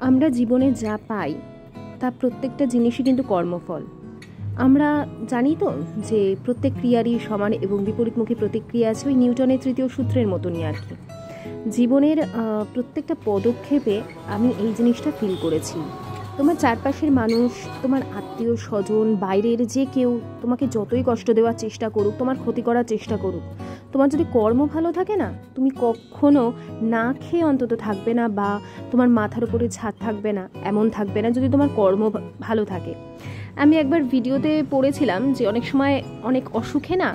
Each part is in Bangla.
আমরা জীবনে যা পাই তা প্রত্যেকটা জিনিসই কিন্তু কর্মফল। আমরা জানি তো যে প্রত্যেক ক্রিয়ারই সমান এবং বিপরীতমুখী প্রতিক্রিয়া আছে, ওই নিউটনের তৃতীয় সূত্রের মতনই আর কি। জীবনের প্রত্যেকটা পদক্ষেপে আমি এই জিনিসটা ফিল করেছি। তোমার চারপাশের মানুষ, তোমার আত্মীয় স্বজন, বাইরের যে কেউ তোমাকে যতই কষ্ট দেওয়ার চেষ্টা করুক, তোমার ক্ষতি করার চেষ্টা করুক, তোমার যদি কর্ম ভালো থাকে না, তুমি কখনো না খেয়ে অন্তত থাকবে না, বা তোমার মাথার উপরে ছাদ থাকবে না এমন থাকবে না যদি তোমার কর্ম ভালো থাকে। আমি একবার ভিডিওতে পড়েছিলাম যে অনেক সময় অনেক অসুখে না,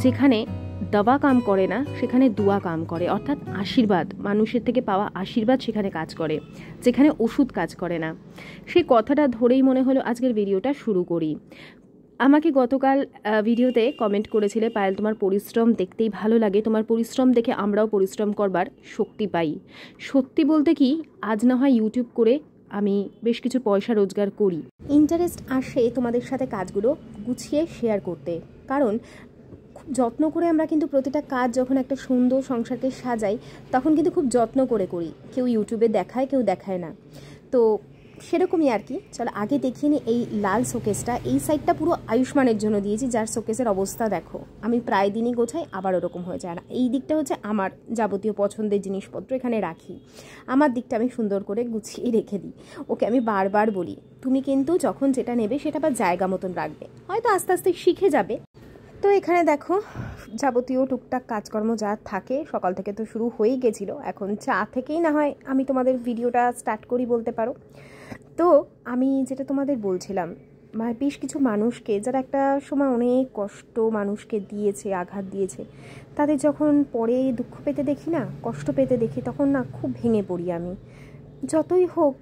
যেখানে দাওয়া কাম করে না সেখানে দুয়া কাম করে, অর্থাৎ আশীর্বাদ, মানুষের থেকে পাওয়া আশীর্বাদ সেখানে কাজ করে, যেখানে ওষুধ কাজ করে না। সেই কথাটা ধরেই মনে হলো আজকের ভিডিওটা শুরু করি। আমাকে গতকাল ভিডিওতে কমেন্ট করেছিলে, পায়েল তোমার পরিশ্রম দেখতেই ভালো লাগে, তোমার পরিশ্রম দেখে আমরাও পরিশ্রম করবার শক্তি পাই। সত্যি বলতে কি, আজ না হয় ইউটিউব করে আমি বেশ কিছু পয়সা রোজগার করি, ইন্টারেস্ট আসে তোমাদের সাথে কাজগুলো গুছিয়ে শেয়ার করতে। কারণ খুব যত্ন করে আমরা কিন্তু প্রতিটা কাজ যখন একটা সুন্দর সংসারকে সাজাই, তখন কিন্তু খুব যত্ন করে করি। কেউ ইউটিউবে দেখায়, কেউ দেখায় না, তো সেরকমই আর কি। চলো আগে দেখিয়ে নিই এই লাল শোকেসটা। এই সাইডটা পুরো আয়ুষ্মানের জন্য দিয়েছি, যার শোকেসের অবস্থা দেখো। আমি প্রায় দিনই গোছাই, আবার ওরকম হয়ে যায়। আর এই দিকটা হচ্ছে আমার যাবতীয় পছন্দের জিনিসপত্র এখানে রাখি। আমার দিকটা আমি সুন্দর করে গুছিয়ে রেখে দিই। ওকে আমি বারবার বলি, তুমি কিন্তু যখন যেটা নেবে সেটা আবার জায়গা মতন রাখবে, হয়তো আস্তে আস্তে শিখে যাবে। তো এখানে দেখো যাবতীয় টুকটাক কাজকর্ম যা থাকে, সকাল থেকে তো শুরু হয়েই গেছিলো। এখন চা থেকেই না হয় আমি তোমাদের ভিডিওটা স্টার্ট করি বলতে পারো। তো আমি যেটা তোমাদের বলছিলাম, বেশ কিছু মানুষকে, যারা একটা সময় অনেক কষ্ট মানুষকে দিয়েছে, আঘাত দিয়েছে, তাদের যখন পরে দুঃখ পেতে দেখি না, কষ্ট পেতে দেখি, তখন না খুব ভেঙে পড়ি আমি। যতই হোক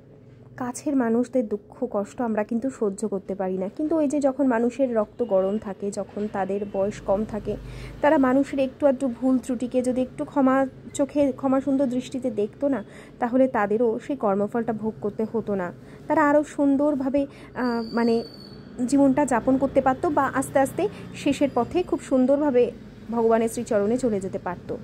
কাছের মানুষদের দুঃখ কষ্ট আমরা কিন্তু সহ্য করতে পারি না, কিন্তু ওই যে যখন মানুষের রক্ত গরম থাকে, যখন তাদের বয়স কম থাকে, তারা মানুষের একটু আধটু ভুল ত্রুটিকে যদি একটু ক্ষমা সুন্দর দৃষ্টিতে দেখতো না, তাহলে তাদেরও সেই কর্মফলটা ভোগ করতে হতো না। তারা আরও সুন্দরভাবে মানে জীবনটা যাপন করতে পারতো, বা আস্তে আস্তে শেষের পথে খুব সুন্দরভাবে ভগবানের শ্রীচরণে চলে যেতে পারতো।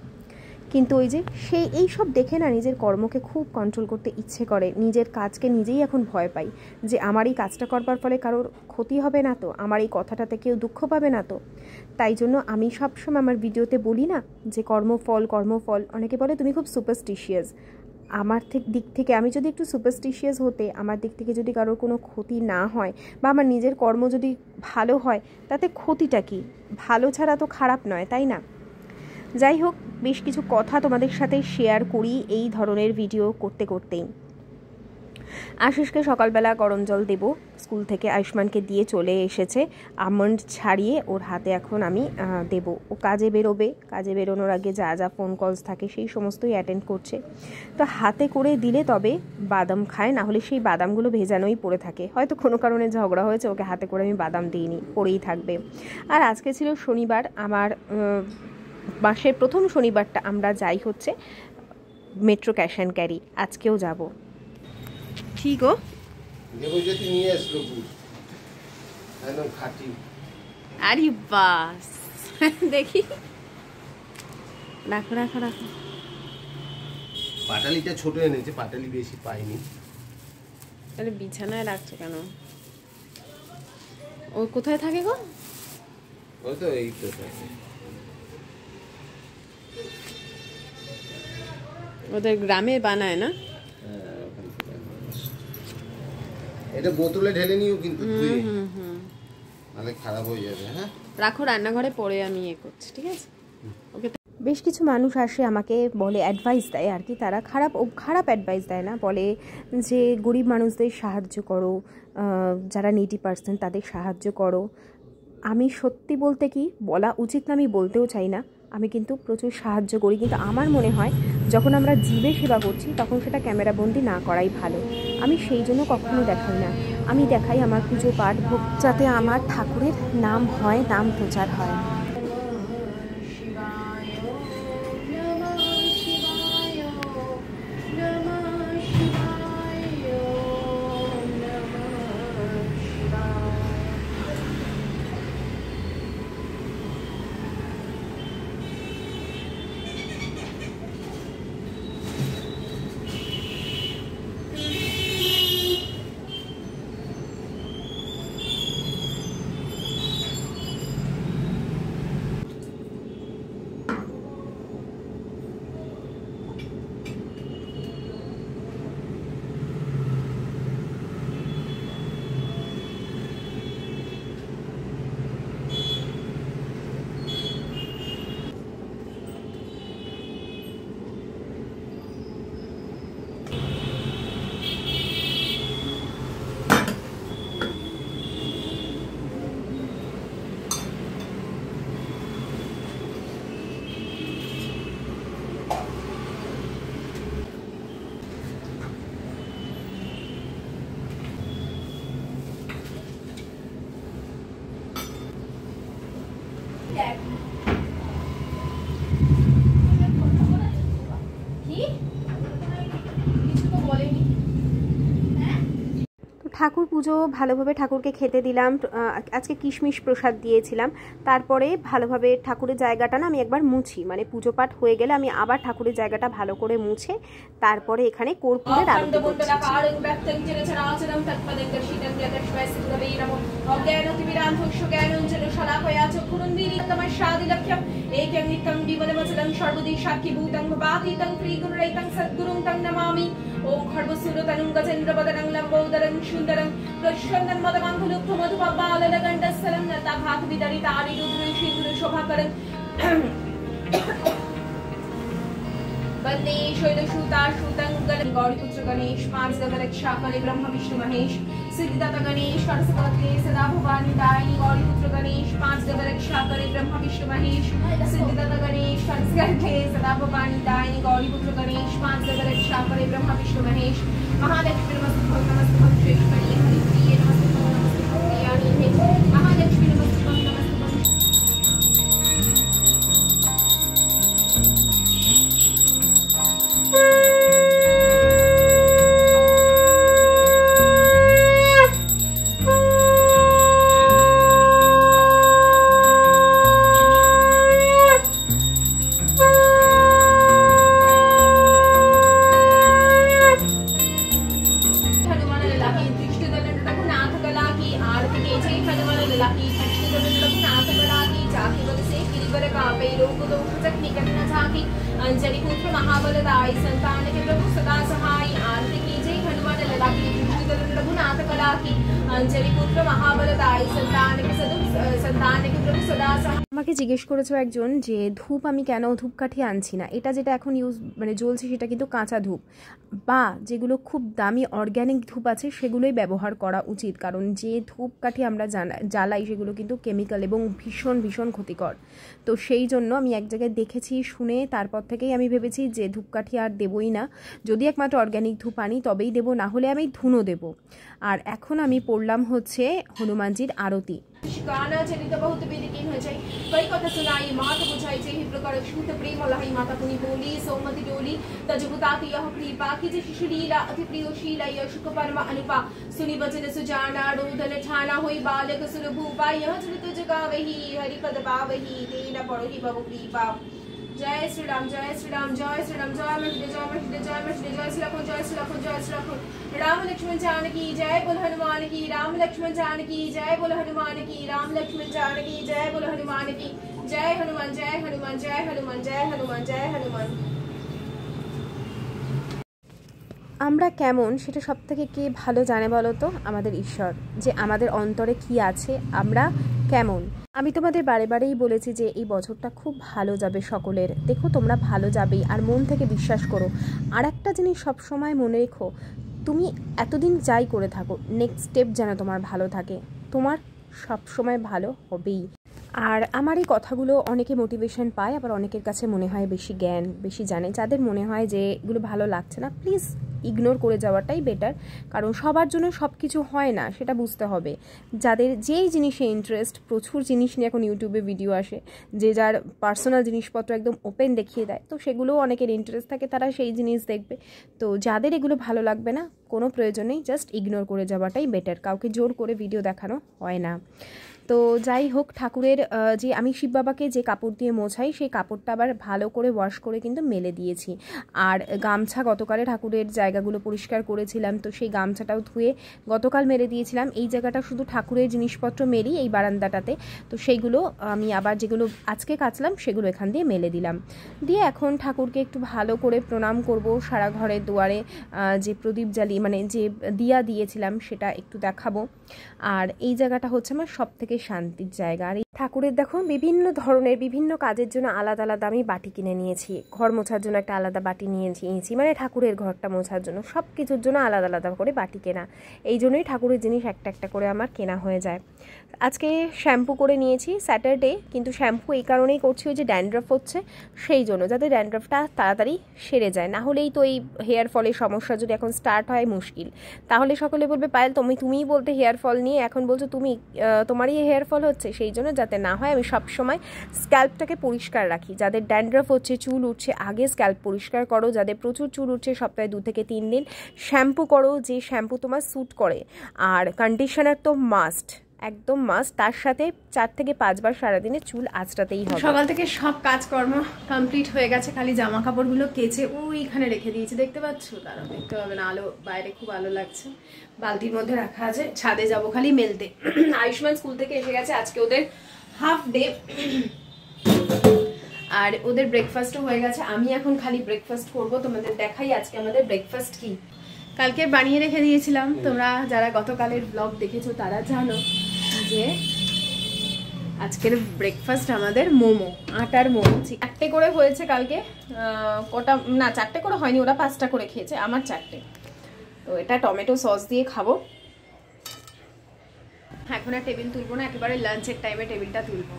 কিন্তু ওই যে সেই এই সব দেখে না নিজের কর্মকে খুব কন্ট্রোল করতে ইচ্ছে করে, নিজের কাজকে নিজেই এখন ভয় পাই যে আমার এই কাজটা করবার ফলে কারোর ক্ষতি হবে না তো, আমার এই কথাটাতে কেউ দুঃখ পাবে না তো। তাই জন্য আমি সবসময় আমার ভিডিওতে বলি না যে কর্মফল। অনেকে বলে তুমি খুব সুপারস্টিশিয়াস। আমার দিক থেকে আমি যদি একটু সুপারস্টিশিয়াস হতে, আমার দিক থেকে যদি কারোর কোনো ক্ষতি না হয়, বা আমার নিজের কর্ম যদি ভালো হয়, তাতে ক্ষতিটা কি? ভালো ছাড়া তো খারাপ নয়, তাই না? যাই হোক, বেশ কিছু কথা তোমাদের সাথে শেয়ার করি এই ধরনের ভিডিও করতে করতেই। আশিসকে সকালবেলা গরম জল দেব, স্কুল থেকে আয়ুষ্মানকে দিয়ে চলে এসেছে। আমন্ড ছাড়িয়ে ওর হাতে এখন আমি দেব। ও কাজে বেরোবে, কাজে বেরোনোর আগে যা যা ফোন কলস থাকে সেই সমস্তই অ্যাটেন্ড করছে। তো হাতে করে দিলে তবে বাদাম খায়, না হলে সেই বাদামগুলো ভেজানোই পড়ে থাকে। হয়তো কোনো কারণে ঝগড়া হয়েছে, ওকে হাতে করে আমি বাদাম দিইনি, পড়েই থাকবে। আর আজকে ছিল শনিবার, আমার মাসের প্রথম শনিবারটা আমরা যাই হচ্ছে মেট্রো ক্যাশ অ্যান্ড ক্যারি। আজকেও যাব। ঠিক ও আরে বাস দেখি, রাখো রাখো রাখো। পাটালিটা ছোট এনেছে, পাটালি বেশি পাইনি। তাহলে বিছানায় রাখছো কেন? ও কোথায় থাকে গো? ওই তো এই তো থাকে, ওদের গ্রামে বানায় না? এটা বোতলে ঢেলে নিও কিন্তু, নাহলে খারাপ হয়ে যাবে। হ্যাঁ রাখো, রান্নাঘরে পরে আমি করছি, ঠিক আছে? ওকে। বেশ কিছু মানুষ আসে আমাকে বলে, অ্যাডভাইস দেয় আর কি। তারা খারাপ অ্যাডভাইস দেয় না, বলে যে গরিব মানুষদের সাহায্য করো, যারা নিডি পার্সন তাদের সাহায্য করো। আমি সত্যি বলতে কি, বলা উচিত না, আমি বলতেও চাই না, আমি কিন্তু প্রচুর সাহায্য করি। কিন্তু আমার মনে হয় যখন আমরা জীবে সেবা করছি, তখন সেটা ক্যামেরাবন্দি না করাই ভালো। আমি সেই জন্য কখনো দেখাই না। আমি দেখাই আমার পুজো পাঠ ভোগ, যাতে আমার ঠাকুরের নাম হয়, নাম প্রচার হয়। ঠাকুর পুজো ভালোভাবে ঠাকুরকে খেতে দিলাম, আজকে কিশমিশ প্রসাদ দিয়েছিলাম। তারপরে ভালোভাবে ঠাকুরের জায়গাটা না আমি একবার মুছি, মানে পুজো পাঠ হয়ে গেলে আমি আবার ঠাকুরের জায়গাটা ভালো করে মুছে তারপরে এখানে কর্পূরের আরতি করছি। ओम खड्गसुरतनुं गजेन्द्रवदनं लम्बोदरं सुन्दरं प्रश्वन्दं मदमाङ्गुलुब्धं मधुपब्बालगण्डस्थलं नताभातविदरितारिरुद्रसिन्दूरशोभाकरं वन्दे शैलसूताशूतं गौरीपुत्र गणेश मार्गदरक्षाकरे ब्रह्म विष्णु महेश सिद्धिदाता गणेश करसकले सदा भवानी दायिनी गौरीपुत्र गणेश मार्गदरक्षाकरे ब्रह्म विष्णु महेश सिद्धिदाता गणेश करसकले सदा भवानी दायिनी गौरीपुत्र गणेश मार्गदरक्षाकरे ब्रह्म विष्णु महेश महालक्ष्मी नमस्ते नमस्ते श्रेष्ठमणि हरिप्रिय नमस्ते नमस्ते प्रियाणी महालक्ष्मी नमस्ते नमस्ते। अंजलि पुत्र महाबलदाय संतान के प्रभु सदा सहाय आरती कीजिए हनुमान लला की रघुनाथ कला की अंजलि पुत्र महाबलदाय संतान के प्रभु सदा सहाय। আমাকে জিজ্ঞেস করেছো একজন যে ধূপ আমি কেন ধূপকাঠি আনছি না, এটা যেটা এখন মানে জ্বলছে সেটা কিন্তু কাঁচা ধূপ, বা যেগুলো খুব দামি অর্গ্যানিক ধূপ আছে সেগুলোই ব্যবহার করা উচিত, কারণ যে ধূপকাঠি আমরা জ্বালাই সেগুলো কিন্তু কেমিক্যাল এবং ভীষণ ভীষণ ক্ষতিকর। তো সেই জন্য আমি এক জায়গায় দেখেছি শুনে তারপর থেকেই আমি ভেবেছি যে ধূপকাঠি আর দেবই না, যদি একমাত্র অর্গ্যানিক ধূপ আনি তবেই দেবো, না হলে আমি ধুনো দেবো। আর এখন আমি পড়লাম হচ্ছে হনুমানজির আরতি। गाना चरित बहुत विधि कीन हो जाए कई कथा सुनाई मात बुझाई जे ही प्रकार शुद्ध प्रेम लहाई माता पुनि बोली सोमति डोली तजबुता की यह कृपा की जे शिशुलीला अति प्रियोशीला यशुक परम अनुपा सुनि वचन सुजाना रोदन ठाना होई बालक सुर भूपा यह चरित जगावही हरि पद पावही तेना पड़ोही बहु कृपा। जय श्री राम जय श्री राम जय श्री राम जय मृत्युंजय जय मृत्युंजय जय मृत्युंजय जय श्री लखन जय श्री लखन जय श्री लखन राम लक्ष्मण जानकी जय बोल हनुमान की राम लक्ष्मण जानकी जय बोल हनुमान की राम लक्ष्मण जानकी जय बोल हनुमान की जय हनुमान जय हनुमान जय हनुमान जय हनुमान जय हनुमान। আমরা কেমন সেটা সবথেকে কে ভালো জানে বলো তো? আমাদের ঈশ্বর, যে আমাদের অন্তরে কি আছে, আমরা কেমন। আমি তোমাদের বারে বারেই বলেছি যে এই বছরটা খুব ভালো যাবে সকলের, দেখো তোমরা ভালো যাবেই, আর মন থেকে বিশ্বাস করো। আর একটা জিনিস সবসময় মনে রেখো, তুমি এতদিন যাই করে থাকো, নেক্সট স্টেপ যেন তোমার ভালো থাকে, তোমার সবসময় ভালো হবেই। আর আমার এই কথাগুলো অনেকে মোটিভেশন পায়, আবার অনেকের কাছে মনে হয় বেশি জ্ঞান বেশি জানে। যাদের মনে হয় যে এগুলো ভালো লাগছে না, প্লিজ ইগনোর করে যাওয়াটাই বেটার, কারণ সবার জন্য সব কিছু হয় না, সেটা বুঝতে হবে। যাদের যেই জিনিসে ইন্টারেস্ট, প্রচুর জিনিস নিয়ে এখন ইউটিউবে ভিডিও আসে, যে যার পার্সোনাল জিনিসপত্র একদম ওপেন দেখিয়ে দেয়, তো সেগুলোও অনেকের ইন্টারেস্ট থাকে, তারা সেই জিনিস দেখবে। তো যাদের এগুলো ভালো লাগবে না, কোনো প্রয়োজন নেই, জাস্ট ইগনোর করে যাওয়াটাই বেটার, কাউকে জোর করে ভিডিও দেখানো হয় না। তো যাই হোক, ঠাকুরের যে আমি শিব বাবাকে যে কাপড় দিয়ে মোছাই, সেই কাপড়টা আবার ভালো করে ওয়াশ করে কিন্তু মেলে দিয়েছি। আর গামছা গতকালে ঠাকুরের জায়গাগুলো পরিষ্কার করেছিলাম, তো সেই গামছাটাও ধুয়ে গতকাল মেলে দিয়েছিলাম। এই জায়গাটা শুধু ঠাকুরের জিনিসপত্র মেলি, এই বারান্দাটাতে, তো সেইগুলো আমি আবার যেগুলো আজকে কাচলাম সেগুলো এখান দিয়ে মেলে দিলাম। দিয়ে এখন ঠাকুরকে একটু ভালো করে প্রণাম করব, সারা ঘরের দুয়ারে যে প্রদীপ জ্বালিয়ে মানে যে দিয়া দিয়েছিলাম সেটা একটু দেখাবো। আর এই জায়গাটা হচ্ছে আমার সব থেকে শান্তির জায়গা। আর এই ঠাকুরের দেখো বিভিন্ন ধরনের বিভিন্ন কাজের জন্য আলাদা আলাদা আমি বাটি কিনে নিয়েছি। ঘর মোছার জন্য একটা আলাদা বাটি নিয়েছি, মানে ঠাকুরের ঘরটা মোছার জন্য, সব কিছুর জন্য আলাদা আলাদা করে বাটি কেনা। এই জন্যই ঠাকুরের জিনিস একটা একটা করে আমার কেনা হয়ে যায়। আজকে শ্যাম্পু করে নিয়েছি স্যাটারডে, কিন্তু শ্যাম্পু এই কারণেই করছি, ওই যে ড্যান্ড্রাফ হচ্ছে সেই জন্য, যাতে ড্যান্ড্রাফটা তাড়াতাড়ি সেরে যায়। না হলেই তো এই হেয়ার ফলের সমস্যা যদি এখন স্টার্ট হয় মুশকিল। তাহলে সকলে বলবে পায়েল তুমিই বলতে হেয়ার ফল নিয়ে এখন বলছো তোমারই হেয়ার ফল হচ্ছে, সেই জন্য যাতে না হয় আমি সবসময় স্ক্যাল্পটাকে পরিষ্কার রাখি। যাদের ড্যান্ড্রাফ হচ্ছে, চুল উঠছে, আগে স্ক্যাল্প পরিষ্কার করো। যাদের প্রচুর চুল উঠছে সপ্তাহে 2 থেকে 3 দিন শ্যাম্পু করো, যে শ্যাম্পু তোমার স্যুট করে। আর কন্ডিশনার তো মাস্ট, একদম মাস্ট। তার সাথে 4 থেকে 5 বার সারাদিনে চুল আঁচড়াতেই হবে। সকাল থেকে সব কাজকর্ম কমপ্লিট হয়ে গেছে, খালি জামা কাপড়গুলো কেচে ওইখানে রেখে দিয়েছি, দেখতে পাচ্ছ? তারা দেখতে পাবে না, আলো বাইরে খুব আলো লাগছে। বালতির মধ্যে রাখা আছে, ছাদে যাব খালি মেলতে। আয়ুষ্মান স্কুল থেকে এসে গেছে, আজকে ওদের হাফ ডে আর ওদের ব্রেকফাস্টও হয়ে গেছে। আমি এখন খালি ব্রেকফাস্ট করব, তোমাদের দেখাই আজকে আমাদের ব্রেকফাস্ট কি। কালকে বানিয়ে রেখে দিয়েছিলাম, তোমরা যারা গতকালের ব্লগ দেখেছো তারা জানো যে আজকের ব্রেকফাস্ট আমাদের মোমো, আটার মোমো। 4টে করে হয়েছে কালকে, কটা না 4টে করে হয়নি, ওরা 5টা করে খেয়েছে, আমার 4টে। তো এটা টমেটো সস দিয়ে খাবো। এখন আর টেবিল তুলবো না, একেবারে লাঞ্চের টাইমে টেবিলটা তুলবো।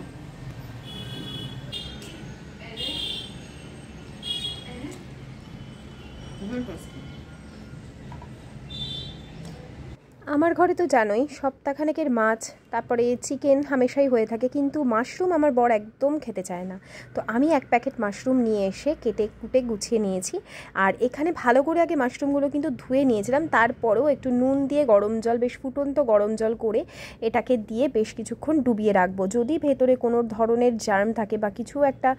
আমার ঘরে তো জানোই সপ্তাহখানেকের মাছ, তারপরে চিকেন হামেশাই হয়ে থাকে, কিন্তু মাশরুম আমার বর একদম খেতে চায় না। তো আমি 1 প্যাকেট মাশরুম নিয়ে এসে কেটে কুটে গুছিয়ে নিয়েছি। আর এখানে ভালো করে আগে মাশরুমগুলো কিন্তু ধুয়ে নিয়েছিলাম, তারপরেও একটু নুন দিয়ে গরম জল, বেশ ফুটন্ত গরম জল করে এটাকে দিয়ে বেশ কিছুক্ষণ ডুবিয়ে রাখবো। যদি ভেতরে কোনো ধরনের জার্ম থাকে বা কিছু একটা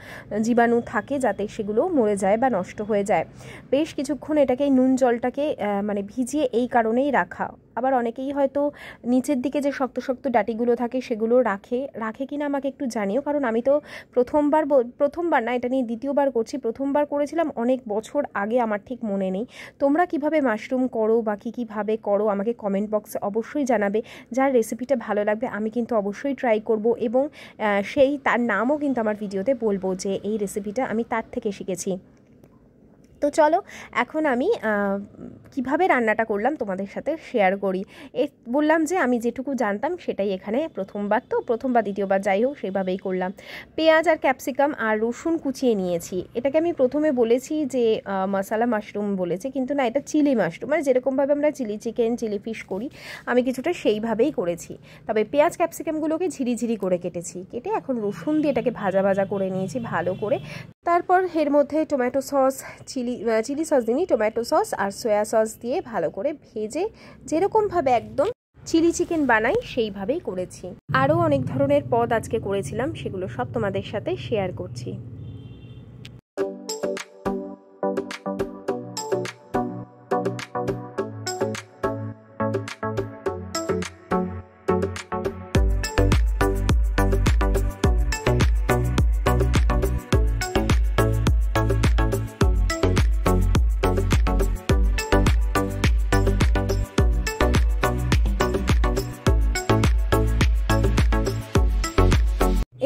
জীবাণু থাকে যাতে সেগুলো মরে যায় বা নষ্ট হয়ে যায়, বেশ কিছুক্ষণ এটাকে নুন জলটাকে মানে ভিজিয়ে এই কারণেই রাখা। আবার অনেকেই হয়তো নিচের দিকে যে শক্ত শক্ত ডাটিগুলো থাকে সেগুলো রাখে কিনা আমাকে একটু জানিও, কারণ আমি তো প্রথমবার না, এটা নিয়ে দ্বিতীয়বার করছি। প্রথমবার করেছিলাম অনেক বছর আগে, আমার ঠিক মনে নেই। তোমরা কিভাবে মাশরুম করো বা কীভাবে করো আমাকে কমেন্ট বক্সে অবশ্যই জানাবে। যার রেসিপিটা ভালো লাগবে আমি কিন্তু অবশ্যই ট্রাই করব, এবং তার নামও কিন্তু আমার ভিডিওতে বলবো যে এই রেসিপিটা আমি তার থেকে শিখেছি। তো চলো এখন আমি কিভাবে রান্নাটা করলাম তোমাদের সাথে শেয়ার করি। বললাম যে আমি যেটুকু জানতাম সেটাই এখানে প্রথমবার দ্বিতীয়বার যাই হোক সেভাবেই করলাম। পেঁয়াজ আর ক্যাপসিকাম আর রসুন কুচিয়ে নিয়েছি। এটাকে আমি প্রথমে বলেছি যে মশলা মাশরুম বলেছে, কিন্তু না, এটা চিলি মাশরুম, মানে যেরকমভাবে আমরা চিলি চিকেন, চিলি ফিশ করি আমি কিছুটা সেইভাবেই করেছি। তবে পেঁয়াজ ক্যাপসিকামগুলোকে ঝিরিঝিরি করে কেটে এখন রসুন দিয়ে এটাকে ভাজা করে নিয়েছি ভালো করে। তারপর এর মধ্যে টমেটো সস, চিলি সস দিইনি, টমেটো সস আর সয়া সস দিয়ে ভালো করে ভেজে যেরকমভাবে একদম চিলি চিকেন বানাই সেইভাবেই করেছি। আরও অনেক ধরনের পদ আজকে করেছিলাম, সেগুলো সব তোমাদের সাথে শেয়ার করছি।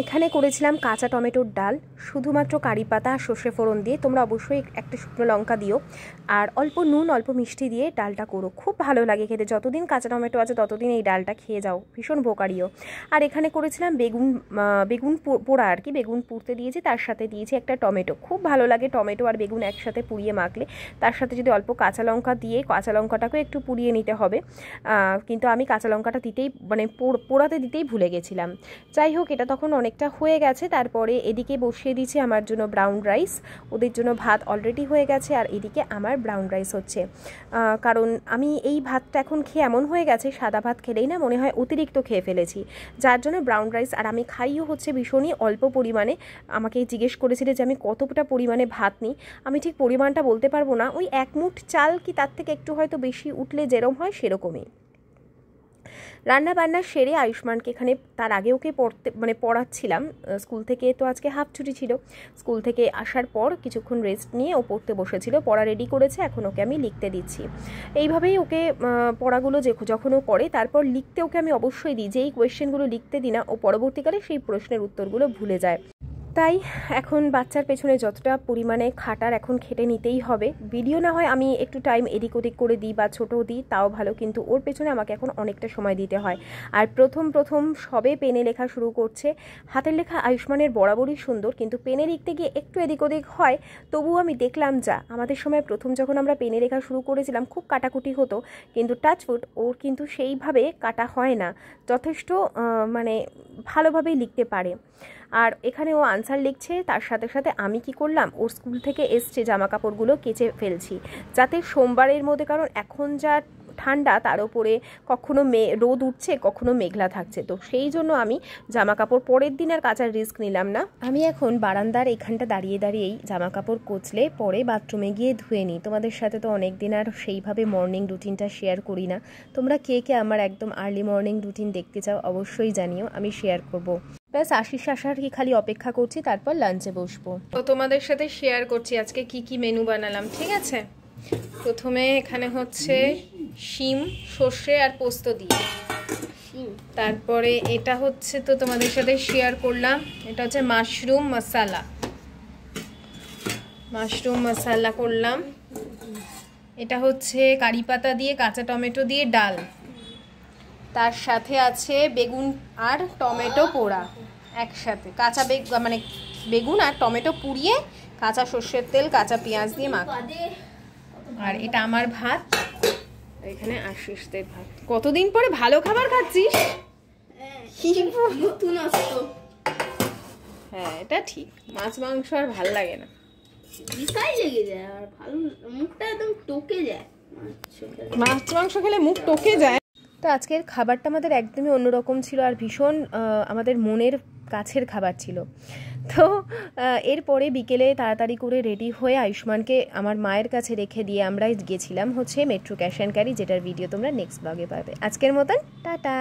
এখানে করেছিলাম কাঁচা টমেটোর ডাল, শুধুমাত্র কারি পাতা আর সর্ষে ফোড়ন দিয়ে। তোমরা অবশ্যই একটা শুকনো লঙ্কা দিও আর অল্প নুন অল্প মিষ্টি দিয়ে ডালটা করো, খুব ভালো লাগে খেতে। যতদিন কাঁচা টমেটো আছে ততদিন এই ডালটা খেয়ে যাও, ভীষণ ভোকারিও। আর এখানে করেছিলাম বেগুন পোড়া আর কি, বেগুন পুড়তে দিয়েছি, তার সাথে দিয়েছি একটা টমেটো। খুব ভালো লাগে টমেটো আর বেগুন একসাথে পুড়িয়ে মাখলে, তার সাথে যদি অল্প কাঁচা লঙ্কা দিয়ে, কাঁচা লঙ্কাটাকেও একটু পুড়িয়ে নিতে হবে, কিন্তু আমি কাঁচা লঙ্কাটা দিতেই মানে পোড়াতে দিতেই ভুলে গেছিলাম। যাই হোক, এটা তখন অনেকটা হয়ে গেছে। তারপরে এদিকে বসিয়ে দিয়েছি আমার জন্য ব্রাউন রাইস, ওদের জন্য ভাত অলরেডি হয়ে গেছে, আর এদিকে আমার ব্রাউন রাইস হচ্ছে। কারণ আমি এই ভাতটা এখন খেয়ে এমন হয়ে গেছে, সাদা ভাত খেলেই না মনে হয় অতিরিক্ত খেয়ে ফেলেছি, যার জন্য ব্রাউন রাইস। আর আমি খাইও হচ্ছে ভীষণই অল্প পরিমাণে। আমাকে জিজ্ঞেস করেছিলে যে আমি কতটা পরিমাণে ভাত নিই, আমি ঠিক পরিমাণটা বলতে পারবো না, ওই 1 মুঠ চাল কি তার থেকে একটু হয়তো বেশি উঠলে যেরকম হয় সেরকমই। রান্না বান্না সেরে আয়ুষ্মানকে এখানে, তার আগে ওকে পড়াচ্ছিলাম স্কুল থেকে, তো আজকে হাফ ছুটি ছিল। স্কুল থেকে আসার পর কিছুক্ষণ রেস্ট নিয়ে ও পড়তে বসেছিল, পড়া রেডি করেছে, এখন ওকে আমি লিখতে দিচ্ছি। এইভাবেই ওকে পড়াগুলো যখন ও করে তারপর লিখতে ওকে আমি অবশ্যই দিই, যেই কোয়েশ্চেনগুলো লিখতে দিই না ও পরবর্তীকালে সেই প্রশ্নের উত্তরগুলো ভুলে যায়। তাই এখন বাচ্চার পেছনে যতটা পরিমাণে খাটার এখন খেটে নিতেই হবে। ভিডিও না হয় আমি একটু টাইম এদিক ওদিক করে দিই বা ছোটও দিই, তাও ভালো, কিন্তু ওর পেছনে আমাকে এখন অনেকটা সময় দিতে হয়। আর প্রথম সবে পেনে লেখা শুরু করছে। হাতের লেখা আয়ুষ্মানের বরাবরই সুন্দর, কিন্তু পেনে লিখতে গিয়ে একটু এদিক ওদিক হয়। তবুও আমি দেখলাম যা আমাদের সময় প্রথম যখন আমরা পেনে লেখা শুরু করেছিলাম খুব কাটাকুটি হতো, কিন্তু টাচউড ওর কিন্তু সেইভাবে কাটা হয় না, যথেষ্ট মানে ভালোভাবেই লিখতে পারে। আর এখানে ও আনসার লিখছে, তার সাথে সাথে আমি কি করলাম, ওর স্কুল থেকে এসছে জামা কাপড়গুলো কেচে ফেলছি, যাতে সোমবারের মধ্যে, কারণ এখন যা ঠান্ডা তার উপরে কখনো রোদ উঠছে কখনো মেঘলা থাকছে, তো সেই জন্য আমি জামা কাপড় পরের দিন আর কাচার রিস্ক নিলাম না। আমি এখন বারান্দার এখানটা দাঁড়িয়েই জামা কাপড় কোচলে পরে বাথরুমে গিয়ে ধুয়ে নিই। তোমাদের সাথে তো অনেক দিন আর সেইভাবে মর্নিং রুটিনটা শেয়ার করি না। তোমরা কে কে আমার একদম আর্লি মর্নিং রুটিন দেখতে চাও অবশ্যই জানিও, আমি শেয়ার করবো। ব্যাস আশিস আসার কি খালি অপেক্ষা করছি, তারপর লাঞ্চে বসবো। তো তোমাদের সাথে শেয়ার করছি আজকে কি মেনু বানালাম, ঠিক আছে। প্রথমে এখানে হচ্ছে শিম, সর্ষে আর পোস্ত দিয়ে, তারপরে এটা হচ্ছে তো তোমাদের সাথে শেয়ার করলাম, এটা হচ্ছে মাশরুম মশলা করলাম। এটা হচ্ছে কারি পাতা দিয়ে কাঁচা টমেটো দিয়ে ডাল, তার সাথে আছে বেগুন আর টমেটো পোড়া একসাথে, কাঁচা মানে বেগুন আর টমেটো পুড়িয়ে কাঁচা সর্ষের তেল কাঁচা পেঁয়াজ দিয়ে মাখা। আর এটা আমার ভাত, এখানে আশিসদের ভাত। কতদিন পরে ভালো খাবার খাচ্ছিস। হ্যাঁ এটা ঠিক, মাছ মাংস আর ভাল লাগে না, লেগে যায় আর ভালো, মুখটা একদম টকে যায়। মাছ মাংস খেলে মুখ টকে যায়। তো আজকের খাবারটা আমাদের একদমই অন্যরকম ছিল আর ভীষণ আমাদের মনের কাছের খাবার ছিল। তো এরপরে বিকেলে তাড়াতাড়ি করে রেডি হয়ে আয়ুষ্মানকে আমার মায়ের কাছে রেখে দিয়ে আমরা গেছিলাম হচ্ছে মেট্রো ক্যাশ অ্যান্ড ক্যারি, যেটার ভিডিও তোমরা নেক্সট ব্লগে পাবে। আজকের মতন টাটা।